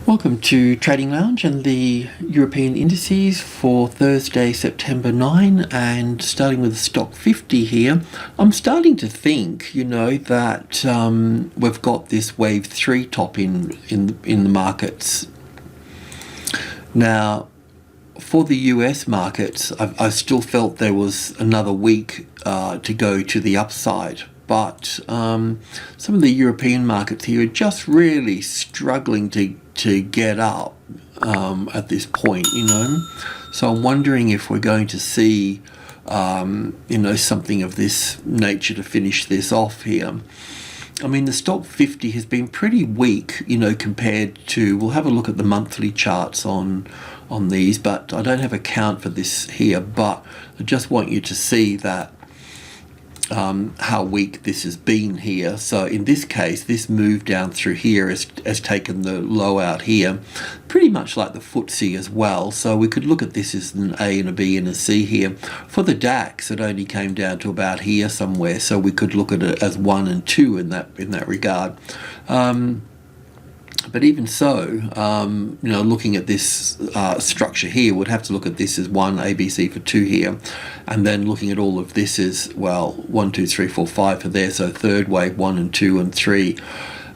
Welcome to Trading Lounge and the European indices for Thursday, September 9, and starting with the stock 50 here. I'm starting to think, that we've got this wave 3 top in the markets. Now, for the US markets, I still felt there was another week to go to the upside. But some of the European markets here are just really struggling to get up at this point, So I'm wondering if we're going to see, something of this nature to finish this off here. I mean, the stock 50 has been pretty weak, compared to, we'll have a look at the monthly charts on these, but I don't have a count for this here, but I just want you to see that how weak this has been here. So in this case, this move down through here has taken the low out here, pretty much like the FTSE as well. So we could look at this as an A and a B and a C here. For the DAX, it only came down to about here somewhere, so we could look at it as 1 and 2 in that regard. But even so, looking at this structure here, we'd have to look at this as 1, ABC for 2 here, and then looking at all of this as, 1, 2, 3, 4, 5 for there, so third wave, 1 and 2 and 3,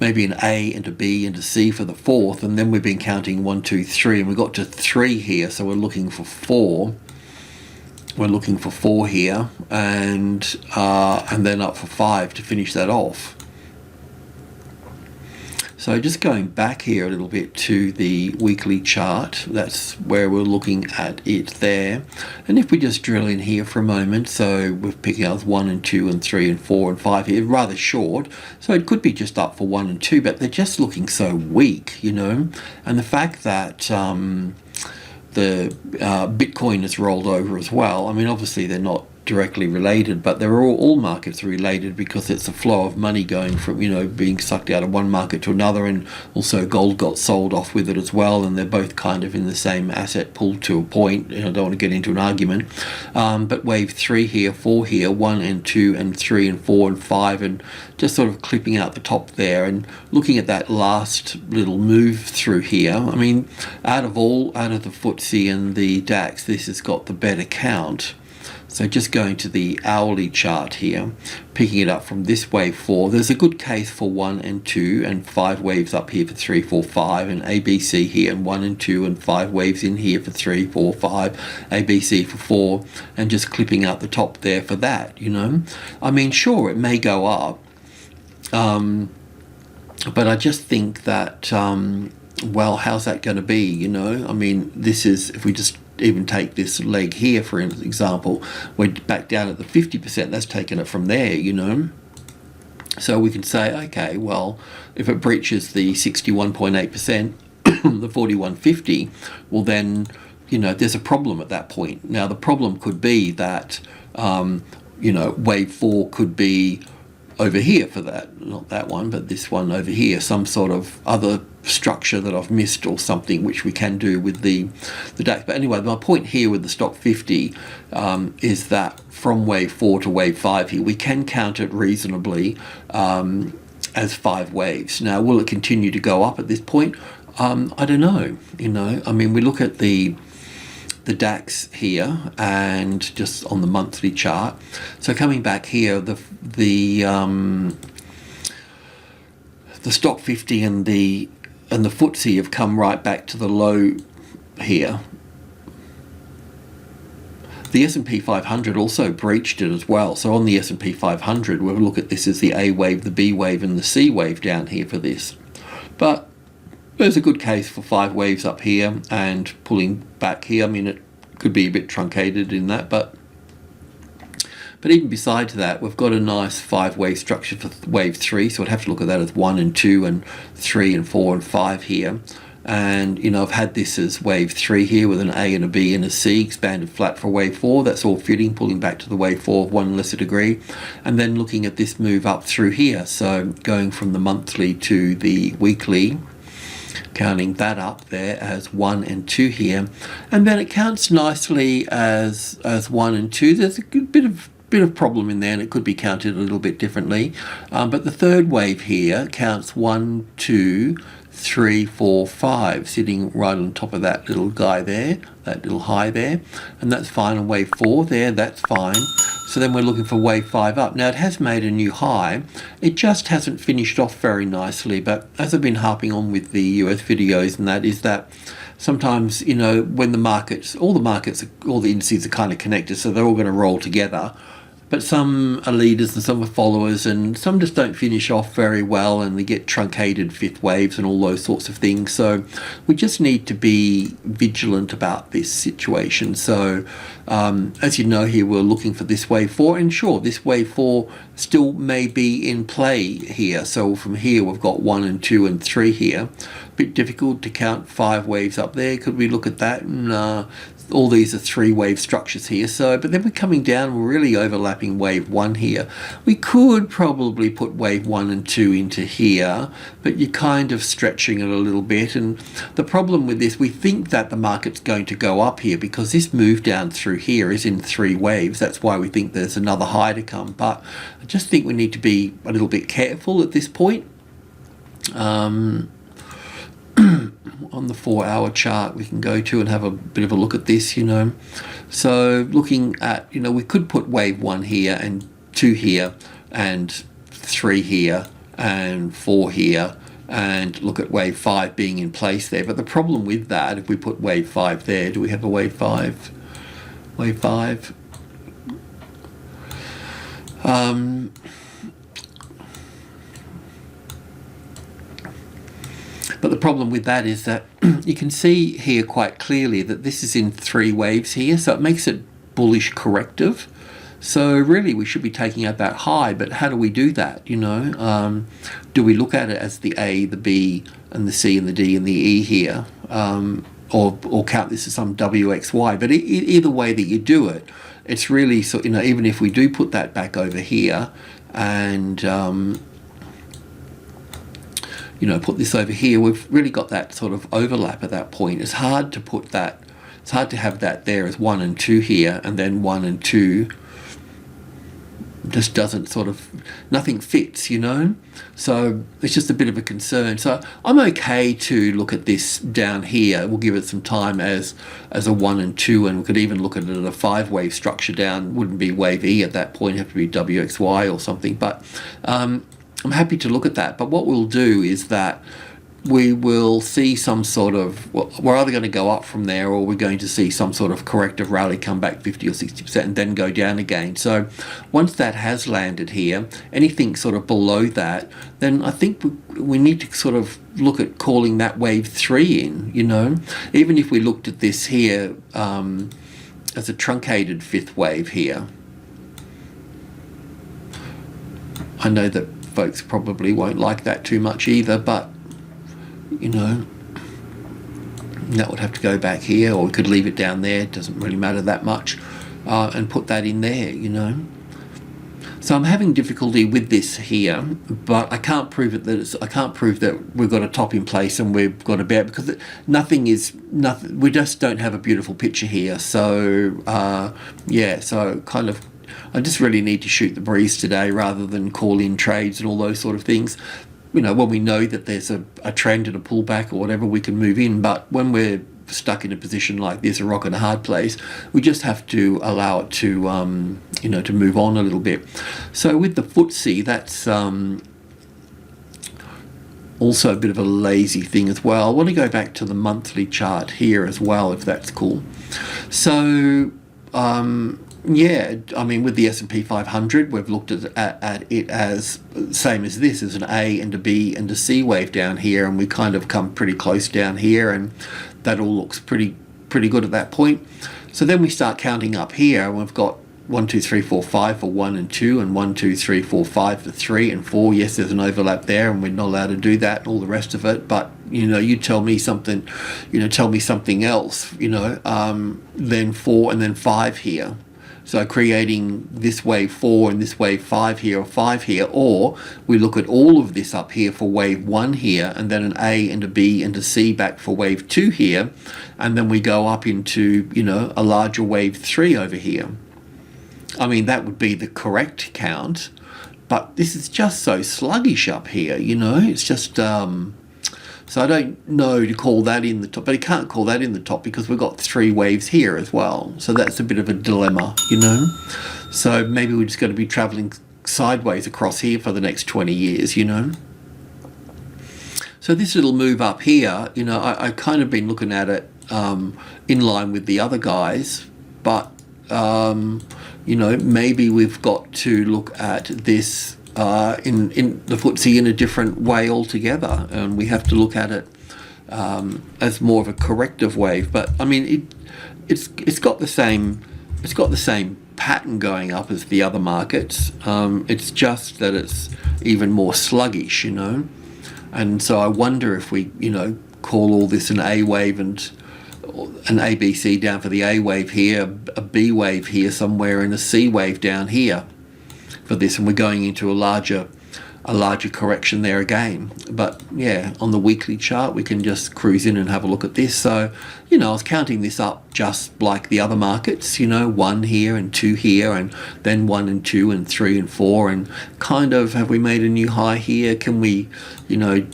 maybe an A and a B and a C for the fourth, and then we've been counting 1, 2, 3, and we got to 3 here, so we're looking for 4. We're looking for 4 here, and then up for 5 to finish that off. So just going back here a little bit to the weekly chart, that's where we're looking at it there. And if we just drill in here for a moment, so we're picking up 1 and 2 and 3 and 4 and 5 here, rather short. So it could be just up for 1 and 2, but they're just looking so weak, And the fact that the Bitcoin has rolled over as well, I mean, obviously they're not directly related, but they're all markets are related because it's a flow of money going from being sucked out of one market to another, and also gold got sold off with it as well, and they're both kind of in the same asset pool to a point. I don't want to get into an argument, but wave 3 here, 4 here, 1 and 2 and 3 and 4 and 5, and just sort of clipping out the top there and looking at that last little move through here. I mean, out of the FTSE and the DAX, this has got the better count. So just going to the hourly chart here, picking it up from this wave 4, there's a good case for 1 and 2 and 5 waves up here for 3, 4, 5, and ABC here, and 1 and 2 and 5 waves in here for 3, 4, 5, ABC for 4, and just clipping out the top there for that, I mean, sure, it may go up, but I just think that, how's that going to be, I mean, this is, if we just even take this leg here, for example, we're back down at the 50%, that's taken it from there, So we can say, okay, well, if it breaches the 61.8%, the 41.50, well then, there's a problem at that point. Now, the problem could be that, wave 4 could be over here for that, not that one, but this one over here, some sort of other structure that I've missed or something, which we can do with the DAX. But anyway, my point here with the stock 50 is that from wave 4 to wave 5 here, we can count it reasonably as 5 waves. Now, will it continue to go up at this point? I don't know, I mean, we look at the DAX here and just on the monthly chart. So coming back here, the stock 50 and the FTSE have come right back to the low here. The S&P 500 also breached it as well. So on the S&P 500, we'll look at this as the A wave, the B wave, and the C wave down here for this. But there's a good case for 5 waves up here and pulling back here. I mean, it could be a bit truncated in that, but even besides that, we've got a nice 5-wave structure for wave 3, so I'd have to look at that as 1 and 2 and 3 and 4 and 5 here. And, I've had this as wave 3 here with an A and a B and a C, expanded flat for wave 4. That's all fitting, pulling back to the wave 4 of 1 lesser degree. And then looking at this move up through here, so going from the monthly to the weekly, counting that up there as 1 and 2 here, and then it counts nicely as 1 and 2. There's a good bit bit of problem in there, and it could be counted a little bit differently. But the third wave here counts 1, 2, 3, 4, 5, sitting right on top of that little guy there, that little high there, and that's fine on wave 4 there, that's fine. So then we're looking for wave 5 up. Now it has made a new high, it just hasn't finished off very nicely, but as I've been harping on with the US videos and that, is that sometimes, you know, when the markets, all the indices are kind of connected, so they're all going to roll together. But some are leaders and some are followers, and some just don't finish off very well, and they get truncated fifth waves and all those sorts of things. So we just need to be vigilant about this situation. So as you know here, we're looking for this wave 4, and sure, this wave 4 still may be in play here. So from here we've got 1 and 2 and 3 here. A bit difficult to count 5 waves up there. Could we look at that? And all these are 3 wave structures here, so but then we're coming down, we're really overlapping wave 1 here. We could probably put wave 1 and 2 into here, but you're kind of stretching it a little bit. And the problem with this, we think that the market's going to go up here because this move down through here is in 3 waves. That's why we think there's another high to come, but I just think we need to be a little bit careful at this point. On the 4-hour chart we can go to and have a bit of a look at this, you know. So looking at, you know, we could put wave 1 here and 2 here and 3 here and 4 here and look at wave 5 being in place there. But the problem with that, if we put wave 5 there, do we have a wave 5? Wave 5? But the problem with that is that you can see here quite clearly that this is in 3 waves here, so it makes it bullish corrective. So really we should be taking out that high, but how do we do that, you know? Do we look at it as the A, the B, and the C, and the D, and the E here? Or count this as some WXY? But either way that you do it, it's really, so, you know, even if we do put that back over here and you know, put this over here, we've really got that sort of overlap at that point. It's hard to put that, it's hard to have that there as 1 and 2 here, and then 1 and 2 just doesn't sort of, nothing fits, you know. So it's just a bit of a concern. So I'm okay to look at this down here. We'll give it some time as a 1 and 2, and we could even look at it at a 5-wave structure down. Wouldn't be wave E at that point, it'd have to be WXY or something. But I'm happy to look at that, but what we'll do is that we will see some sort of, well, we're either going to go up from there, or we're going to see some sort of corrective rally come back 50 or 60% and then go down again. So once that has landed here, anything sort of below that, then I think we need to sort of look at calling that wave 3 in, you know. Even if we looked at this here as a truncated 5th wave here, I know that folks probably won't like that too much either, but you know, that would have to go back here, or we could leave it down there, it doesn't really matter that much, and put that in there, you know. So I'm having difficulty with this here, but I can't prove it that I can't prove that we've got a top in place and we've got a bear, because nothing, we just don't have a beautiful picture here. So yeah, so kind of I just really need to shoot the breeze today rather than call in trades and all those sort of things. You know, when we know that there's a trend and a pullback or whatever, we can move in. But when we're stuck in a position like this, a rock and a hard place, we just have to allow it to, you know, to move on a little bit. So with the FTSE, that's also a bit of a lazy thing as well. I want to go back to the monthly chart here as well, if that's cool. So yeah, I mean, with the S&P 500, we've looked at it as same as this, as an A and a B and a C wave down here, and we kind of come pretty close down here, and that all looks pretty good at that point. So then we start counting up here, and we've got 1, 2, 3, 4, 5 for 1 and 2, and 1, 2, 3, 4, 5 for 3 and 4. Yes, there's an overlap there, and we're not allowed to do that and all the rest of it. But you know, you tell me something, you know, tell me something else, you know, then 4 and then 5 here. So creating this wave 4 and this wave 5 here, or 5 here, or we look at all of this up here for wave 1 here, and then an A and a B and a C back for wave 2 here, and then we go up into, you know, a larger wave 3 over here. I mean, that would be the correct count, but this is just so sluggish up here, you know. It's just so I don't know to call that in the top, but I can't call that in the top because we've got 3 waves here as well. So that's a bit of a dilemma, you know. So maybe we're just going to be traveling sideways across here for the next 20 years, you know. So this little move up here, you know, I kind of been looking at it in line with the other guys, but you know, maybe we've got to look at this in the FTSE in a different way altogether, and we have to look at it as more of a corrective wave. But I mean, it's got the same pattern going up as the other markets. It's just that it's even more sluggish, you know. And so I wonder if we, you know, call all this an A wave and an ABC down for the A wave here, a B wave here somewhere, and a C wave down here for this, and we're going into a larger correction there again. But yeah, on the weekly chart we can just cruise in and have a look at this. So, you know, I was counting this up just like the other markets, you know, 1 here and 2 here, and then 1 and 2 and 3 and 4, and kind of, have we made a new high here? Can we, you know,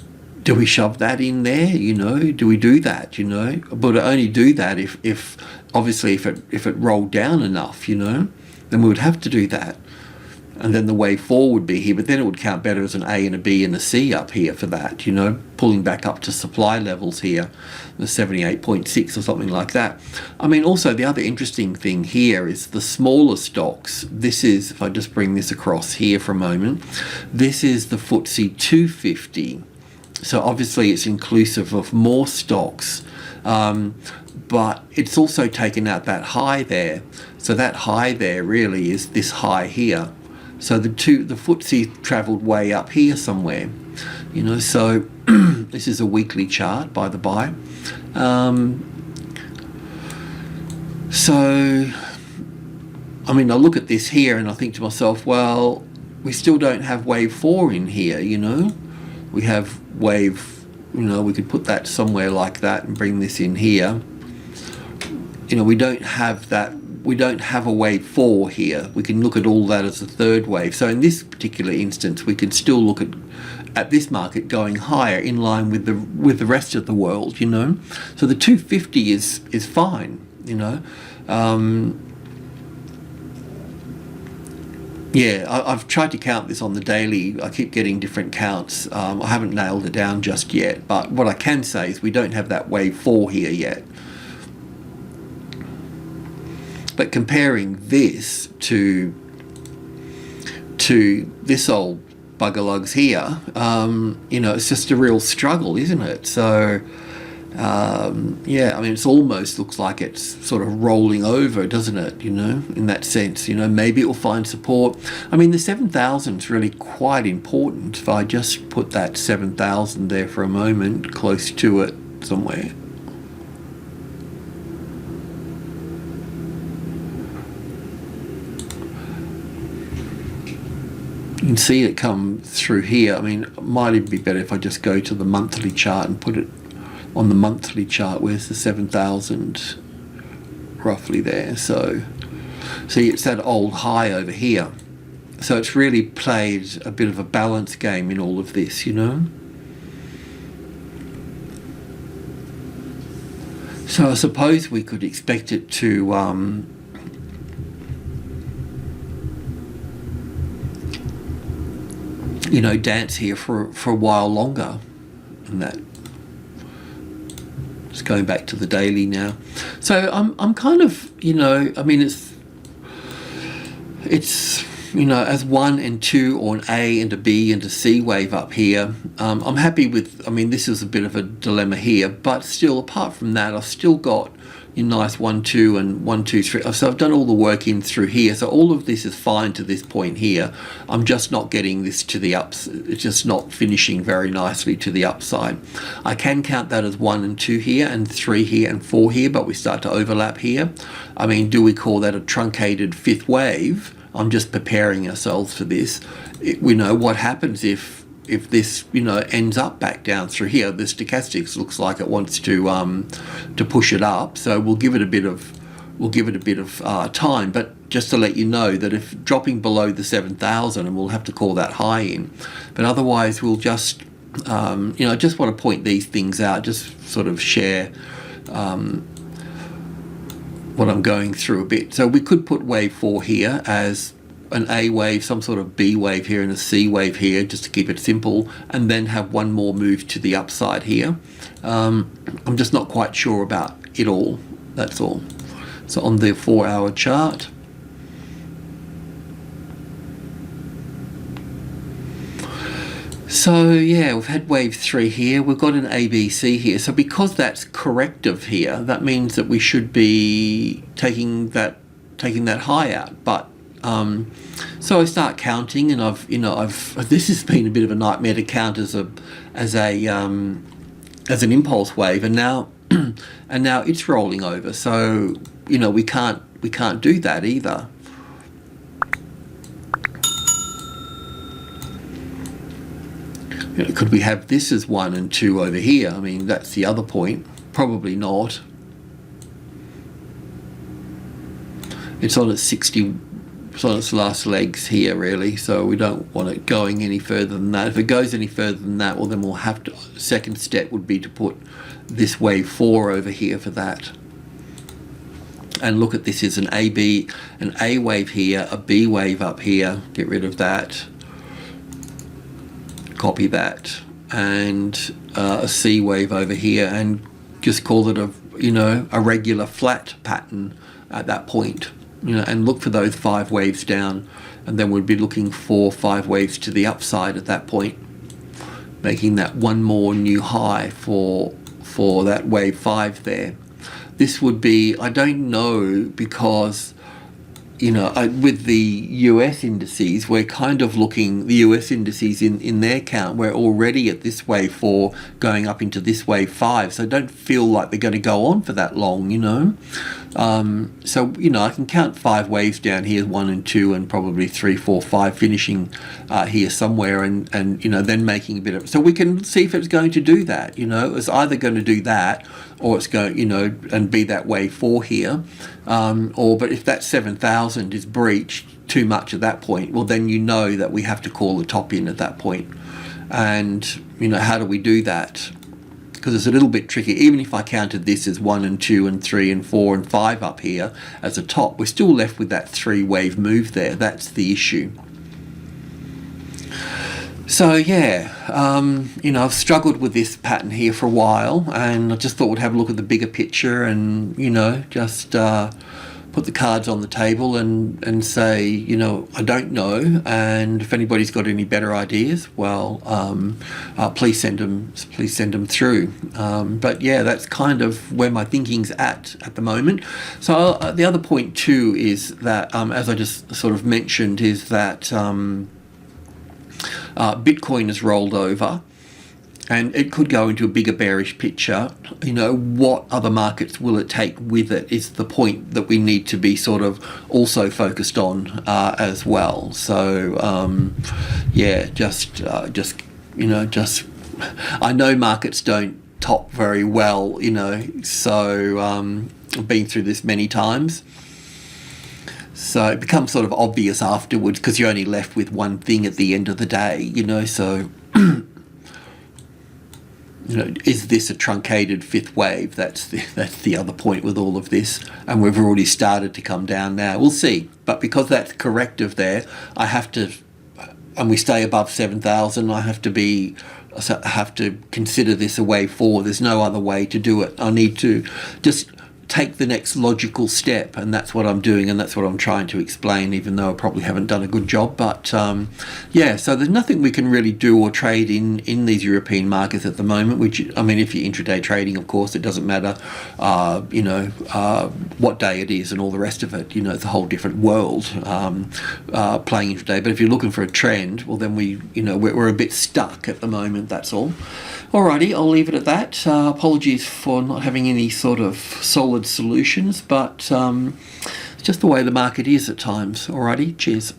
do we shove that in there? You know, do we do that? You know, but only do that if obviously if it rolled down enough, you know, then we would have to do that. And then the wave 4 would be here, but then it would count better as an A and a B and a C up here for that, you know, pulling back up to supply levels here, the 78.6 or something like that. I mean, also the other interesting thing here is the smaller stocks. This is, if I just bring this across here for a moment, this is the FTSE 250. So obviously it's inclusive of more stocks, but it's also taken out that high there. So that high there really is this high here. So the FTSE travelled way up here somewhere, you know. So this is a weekly chart, by the by. So I mean, I look at this here and I think to myself, well, we still don't have wave 4 in here, you know. We have wave, you know, we could put that somewhere like that and bring this in here. You know, we don't have that. We don't have a wave 4 here. We can look at all that as a third wave. So in this particular instance, we can still look at this market going higher in line with the rest of the world, you know. So the 250 is fine, you know. Yeah, I've tried to count this on the daily. I keep getting different counts. I haven't nailed it down just yet, but what I can say is we don't have that wave 4 here yet. But comparing this to this old buggerlugs here, you know, it's just a real struggle, isn't it? So yeah, I mean, it's almost looks like it's sort of rolling over, doesn't it? You know, in that sense, you know, maybe it will find support. I mean, the 7,000 is really quite important. If I just put that 7,000 there for a moment, close to it somewhere. You can see it come through here. I mean, it might even be better if I just go to the monthly chart and put it on the monthly chart. Where's the 7,000? Roughly there. So see, it's that old high over here. So it's really played a bit of a balance game in all of this, you know. So I suppose we could expect it to you know, dance here for a while longer, and that. Just going back to the daily now. So I'm kind of, you know, I mean, it's you know, as 1 and 2 or an A and a B and a C wave up here. I'm happy with, I mean, this is a bit of a dilemma here, but still, apart from that, I've still got your nice 1, 2 and 1, 2, 3. So I've done all the work in through here. So all of this is fine to this point here. I'm just not getting this to the ups. It's just not finishing very nicely to the upside. I can count that as 1 and 2 here and 3 here and 4 here, but we start to overlap here. I mean, do we call that a truncated 5th wave? I'm just preparing ourselves for this. We know what happens if this, you know, ends up back down through here. The stochastics looks like it wants to push it up, so we'll give it a bit of we'll give it a bit of time. But just to let you know that if dropping below the 7,000, and we'll have to call that high in, but otherwise we'll just, I just want to point these things out, just sort of share what I'm going through a bit. So we could put wave 4 here as an A wave, some sort of B wave here, and a C wave here, just to keep it simple, and then have one more move to the upside here. I'm just not quite sure about it all, that's all. So on the 4-hour chart, so yeah, we've had wave 3 here, we've got an ABC here. So because that's corrective here, that means that we should be taking that high out. But so I start counting, and this has been a bit of a nightmare to count as an impulse wave, and now it's rolling over. So we can't do that either. Could we have this as 1 and 2 over here? I mean, that's the other point. Probably not. It's on its 60. It's on its last legs here, really. So we don't want it going any further than that. If it goes any further than that, well, then we'll have to. Second step would be to put this wave 4 over here for that. And look at this as an A wave here, a B wave up here. Get rid of that. Copy that, and a C wave over here, and just call it a regular flat pattern at that point, and look for those 5 waves down, and then we'd be looking for 5 waves to the upside at that point, making that one more new high for that wave 5 there. This would be, I don't know, because with the US indices, we're kind of looking, the US indices in their count, we're already at this wave 4 going up into this wave 5, so I don't feel like they're going to go on for that long, So, I can count 5 waves down here, 1 and 2, and probably 3, 4, 5 finishing here somewhere, and then making a bit of, so we can see if it's going to do that, it's either going to do that, or it's going, and be that wave 4 here, but if that 7,000 is breached too much at that point, well, then that we have to call the top in at that point. And how do we do that? Because it's a little bit tricky. Even if I counted this as 1 and 2 and 3 and 4 and 5 up here as a top, we're still left with that 3 wave move there. That's the issue. So yeah, I've struggled with this pattern here for a while, and I just thought we'd have a look at the bigger picture, and just put the cards on the table and say, I don't know, and if anybody's got any better ideas, well, please send them through. But yeah, that's kind of where my thinking's at the moment. So the other point too is that, as I just sort of mentioned, is that Bitcoin has rolled over, and it could go into a bigger bearish picture. What other markets will it take with it is the point that we need to be sort of also focused on as well. So I know markets don't top very well, so I've been through this many times. So it becomes sort of obvious afterwards, because you're only left with one thing at the end of the day, so is this a truncated 5th wave? That's the other point with all of this, and we've already started to come down now. We'll see, but because that's corrective there, I have to, and we stay above 7,000, I have to consider this a wave 4. There's no other way to do it. I need to just take the next logical step, and that's what I'm doing, and that's what I'm trying to explain, even though I probably haven't done a good job. But so there's nothing we can really do or trade in these European markets at the moment, which, I mean, if you're intraday trading, of course, it doesn't matter what day it is and all the rest of it. It's a whole different world playing intraday. But if you're looking for a trend, well, then we're a bit stuck at the moment, that's all. Alrighty, I'll leave it at that. Apologies for not having any sort of solid solutions, but it's just the way the market is at times. Alrighty, cheers.